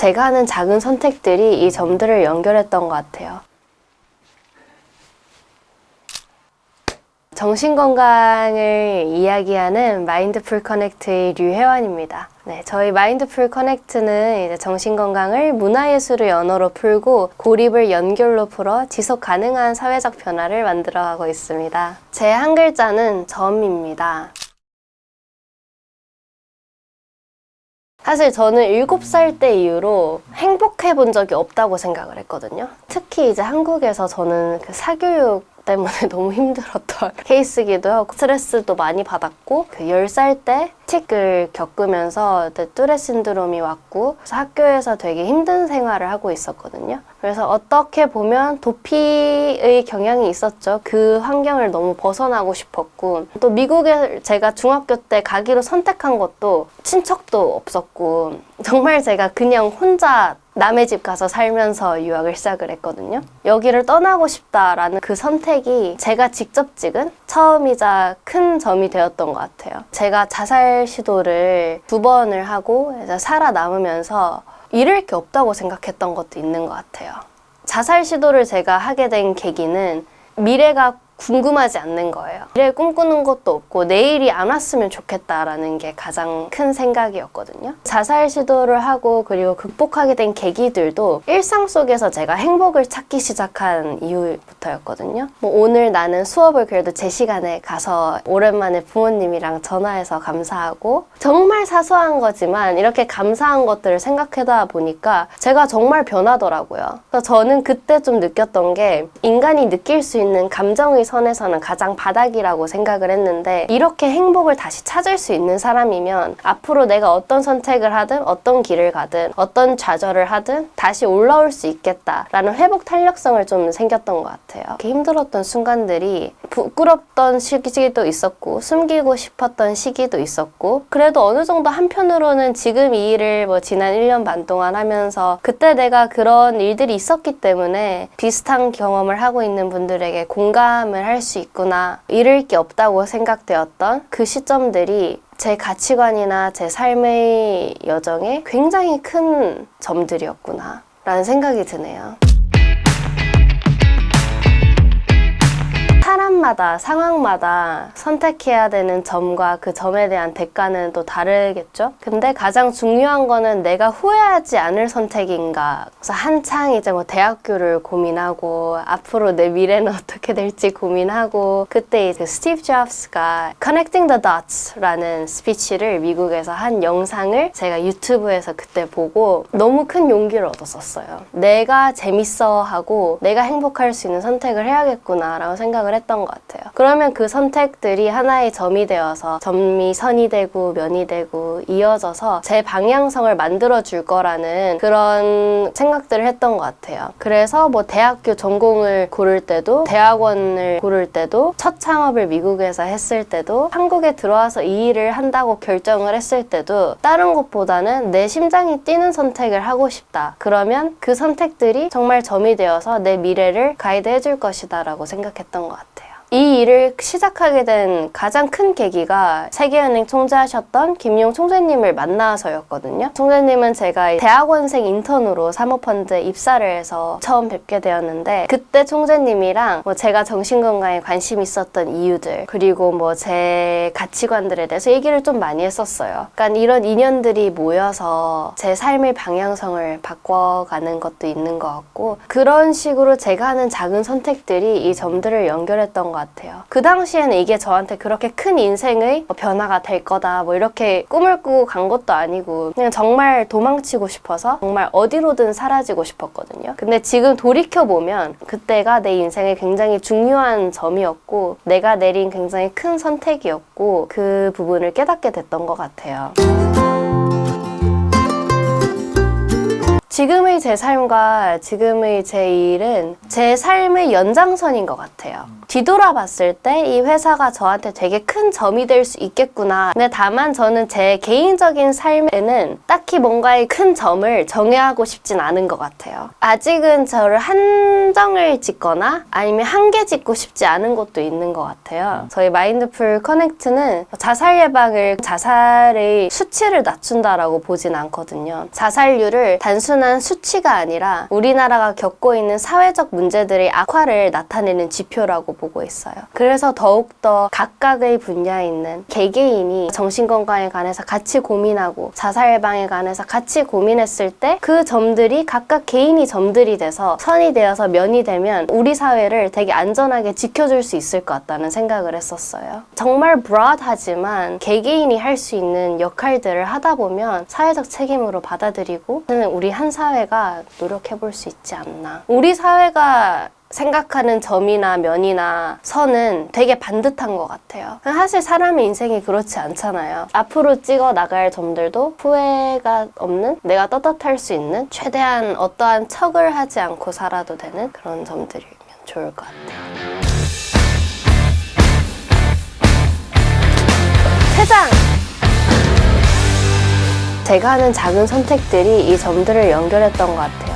제가 하는 작은 선택들이 이 점들을 연결했던 것 같아요. 정신건강을 이야기하는 마인드풀 커넥트의 류혜원입니다. 네, 저희 마인드풀 커넥트는 이제 정신건강을 문화예술의 언어로 풀고 고립을 연결로 풀어 지속 가능한 사회적 변화를 만들어가고 있습니다. 제 한 글자는 점입니다. 사실 저는 7살 때 이후로 행복해 본 적이 없다고 생각을 했거든요. 특히 이제 한국에서 저는 그 사교육 때문에 너무 힘들었던 케이스기도 하고 스트레스도 많이 받았고 그 10살 때 틱을 겪으면서 뚜렛 신드롬이 왔고 그래서 학교에서 되게 힘든 생활을 하고 있었거든요. 그래서 어떻게 보면 도피의 경향이 있었죠. 그 환경을 너무 벗어나고 싶었고 또 미국에 제가 중학교 때 가기로 선택한 것도 친척도 없었고 정말 제가 그냥 혼자 남의 집 가서 살면서 유학을 시작을 했거든요. 여기를 떠나고 싶다라는 그 선택이 제가 직접 찍은 처음이자 큰 점이 되었던 것 같아요. 제가 자살 시도를 2번을 하고 살아남으면서 잃을 게 없다고 생각했던 것도 있는 것 같아요. 자살 시도를 제가 하게 된 계기는 미래가 궁금하지 않는 거예요. 미래 꿈꾸는 것도 없고 내일이 안 왔으면 좋겠다라는 게 가장 큰 생각이었거든요. 자살 시도를 하고 그리고 극복하게 된 계기들도 일상 속에서 제가 행복을 찾기 시작한 이후부터였거든요. 뭐 오늘 나는 수업을 그래도 제 시간에 가서 오랜만에 부모님이랑 전화해서 감사하고 정말 사소한 거지만 이렇게 감사한 것들을 생각하다 보니까 제가 정말 변하더라고요. 그래서 저는 그때 좀 느꼈던 게 인간이 느낄 수 있는 감정의 선에서는 가장 바닥이라고 생각을 했는데 이렇게 행복을 다시 찾을 수 있는 사람이면 앞으로 내가 어떤 선택을 하든 어떤 길을 가든 어떤 좌절을 하든 다시 올라올 수 있겠다라는 회복 탄력성을 좀 생겼던 것 같아요. 이렇게 힘들었던 순간들이 부끄럽던 시기도 있었고 숨기고 싶었던 시기도 있었고 그래도 어느 정도 한편으로는 지금 이 일을 뭐 지난 1년 반 동안 하면서 그때 내가 그런 일들이 있었기 때문에 비슷한 경험을 하고 있는 분들에게 공감을 할 수 있구나, 잃을 게 없다고 생각되었던 그 시점들이 제 가치관이나 제 삶의 여정에 굉장히 큰 점들이었구나 라는 생각이 드네요. 사람마다 상황마다 선택해야 되는 점과 그 점에 대한 대가는 또 다르겠죠? 근데 가장 중요한 거는 내가 후회하지 않을 선택인가. 그래서 한창 이제 뭐 대학교를 고민하고 앞으로 내 미래는 어떻게 될지 고민하고 그때 이제 스티브 잡스가 Connecting the Dots라는 스피치를 미국에서 한 영상을 제가 유튜브에서 그때 보고 너무 큰 용기를 얻었었어요. 내가 재밌어하고 내가 행복할 수 있는 선택을 해야겠구나 라고 생각을 했던 것 같아요. 그러면 그 선택들이 하나의 점이 되어서 점이 선이 되고 면이 되고 이어져서 제 방향성을 만들어줄 거라는 그런 생각들을 했던 것 같아요. 그래서 뭐 대학교 전공을 고를 때도 대학원을 고를 때도 첫 창업을 미국에서 했을 때도 한국에 들어와서 이 일을 한다고 결정을 했을 때도 다른 것보다는 내 심장이 뛰는 선택을 하고 싶다. 그러면 그 선택들이 정말 점이 되어서 내 미래를 가이드해 줄 것이다 라고 생각했던 것 같아요. 이 일을 시작하게 된 가장 큰 계기가 세계은행 총재하셨던 김용 총재님을 만나서였거든요. 총재님은 제가 대학원생 인턴으로 사모펀드에 입사를 해서 처음 뵙게 되었는데 그때 총재님이랑 뭐 제가 정신건강에 관심 있었던 이유들 그리고 뭐 제 가치관들에 대해서 얘기를 좀 많이 했었어요. 그러니까 이런 인연들이 모여서 제 삶의 방향성을 바꿔가는 것도 있는 것 같고 그런 식으로 제가 하는 작은 선택들이 이 점들을 연결했던 것 같아요. 그 당시에는 이게 저한테 그렇게 큰 인생의 변화가 될 거다 뭐 이렇게 꿈을 꾸고 간 것도 아니고 그냥 정말 도망치고 싶어서 정말 어디로든 사라지고 싶었거든요. 근데 지금 돌이켜보면 그때가 내 인생의 굉장히 중요한 점이었고 내가 내린 굉장히 큰 선택이었고 그 부분을 깨닫게 됐던 것 같아요. 지금의 제 삶과 지금의 제 일은 제 삶의 연장선인 것 같아요. 뒤돌아봤을 때 이 회사가 저한테 되게 큰 점이 될 수 있겠구나. 근데 다만 저는 제 개인적인 삶에는 딱히 뭔가의 큰 점을 정해하고 싶진 않은 것 같아요. 아직은 저를 한정을 짓거나 아니면 한계 짓고 싶지 않은 것도 있는 것 같아요. 저희 마인드풀 커넥트는 자살 예방을 자살의 수치를 낮춘다라고 보진 않거든요. 자살률을 단순한 수치가 아니라 우리나라가 겪고 있는 사회적 문제들의 악화를 나타내는 지표라고 보고 있어요. 그래서 더욱더 각각의 분야에 있는 개개인이 정신건강에 관해서 같이 고민하고 자살 예방에 관해서 같이 고민했을 때 그 점들이 각각 개인이 점들이 돼서 선이 되어서 면이 되면 우리 사회를 되게 안전하게 지켜줄 수 있을 것 같다는 생각을 했었어요. 정말 broad하지만 개개인이 할 수 있는 역할들을 하다 보면 사회적 책임으로 받아들이고 우리 한 사회가 노력해볼 수 있지 않나. 우리 사회가 생각하는 점이나 면이나 선은 되게 반듯한 것 같아요. 사실 사람의 인생이 그렇지 않잖아요. 앞으로 찍어 나갈 점들도 후회가 없는, 내가 떳떳할 수 있는, 최대한 어떠한 척을 하지 않고 살아도 되는 그런 점들이면 좋을 것 같아요. 퇴장! 제가 하는 작은 선택들이 이 점들을 연결했던 것 같아요.